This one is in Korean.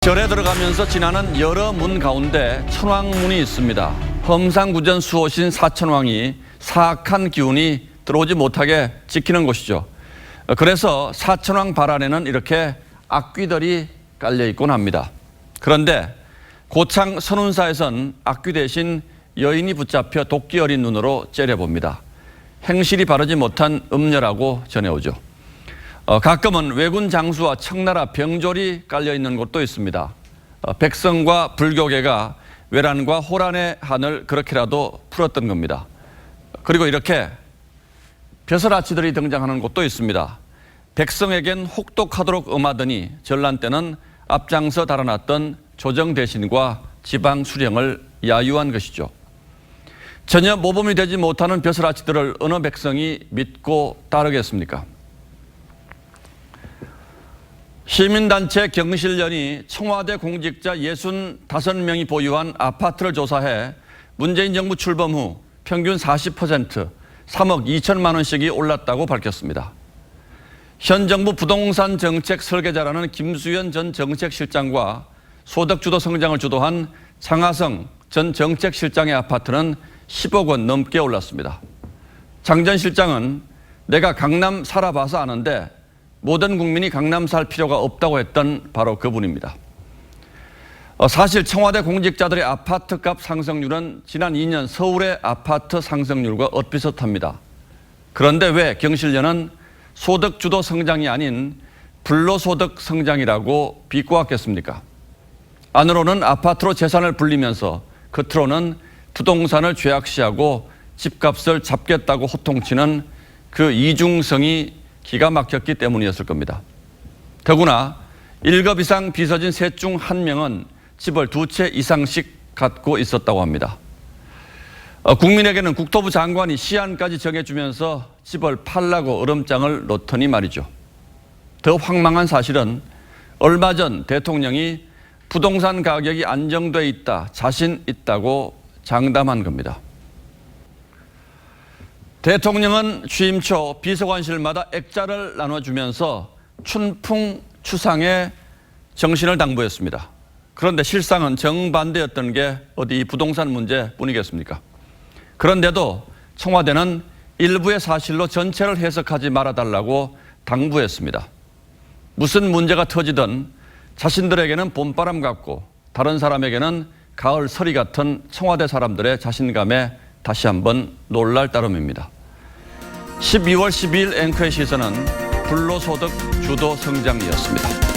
절에 들어가면서 지나는 여러 문 가운데 천왕문이 있습니다. 험상구전 수호신 사천왕이 사악한 기운이 들어오지 못하게 지키는 곳이죠. 그래서 사천왕 발 안에는 이렇게 악귀들이 깔려 있곤 합니다. 그런데 고창 선운사에선 악귀 대신 여인이 붙잡혀 도끼 어린 눈으로 째려봅니다. 행실이 바르지 못한 음녀라고 전해오죠. 가끔은 왜군 장수와 청나라 병졸이 깔려있는 곳도 있습니다. 백성과 불교계가 외란과 호란의 한을 그렇게라도 풀었던 겁니다. 그리고 이렇게 벼슬아치들이 등장하는 곳도 있습니다. 백성에겐 혹독하도록 엄하더니 전란 때는 앞장서 달아났던 조정 대신과 지방 수령을 야유한 것이죠. 전혀 모범이 되지 못하는 벼슬아치들을 어느 백성이 믿고 따르겠습니까? 시민단체 경실련이 청와대 공직자 65명이 보유한 아파트를 조사해 문재인 정부 출범 후 평균 40% 3억 2천만 원씩이 올랐다고 밝혔습니다. 현 정부 부동산 정책 설계자라는 김수현 전 정책실장과 소득주도 성장을 주도한 장하성 전 정책실장의 아파트는 10억 원 넘게 올랐습니다. 장 전 실장은 내가 강남 살아봐서 아는데 모든 국민이 강남 살 필요가 없다고 했던 바로 그분입니다. 사실 청와대 공직자들의 아파트값 상승률은 지난 2년 서울의 아파트 상승률과 엇비슷합니다. 그런데 왜 경실련은 소득주도 성장이 아닌 불로소득 성장이라고 비꼬았겠습니까? 안으로는 아파트로 재산을 불리면서 겉으로는 부동산을 죄악시하고 집값을 잡겠다고 호통치는 그 이중성이 기가 막혔기 때문이었을 겁니다. 더구나 1급 이상 비서진 셋 중 1명은 집을 2채 이상씩 갖고 있었다고 합니다. 국민에게는 국토부 장관이 시안까지 정해주면서 집을 팔라고 으름장을 놓더니 말이죠. 더 황망한 사실은 얼마 전 대통령이 부동산 가격이 안정돼 있다, 자신 있다고 장담한 겁니다. 대통령은 취임 초 비서관실마다 액자를 나눠주면서 춘풍추상의 정신을 당부했습니다. 그런데 실상은 정반대였던 게 어디 이 부동산 문제뿐이겠습니까? 그런데도 청와대는 일부의 사실로 전체를 해석하지 말아달라고 당부했습니다. 무슨 문제가 터지든 자신들에게는 봄바람 같고 다른 사람에게는 가을 서리 같은 청와대 사람들의 자신감에 다시 한번 놀랄 따름입니다. 12월 12일 앵커의 시선은 불로소득 주도 성장이었습니다.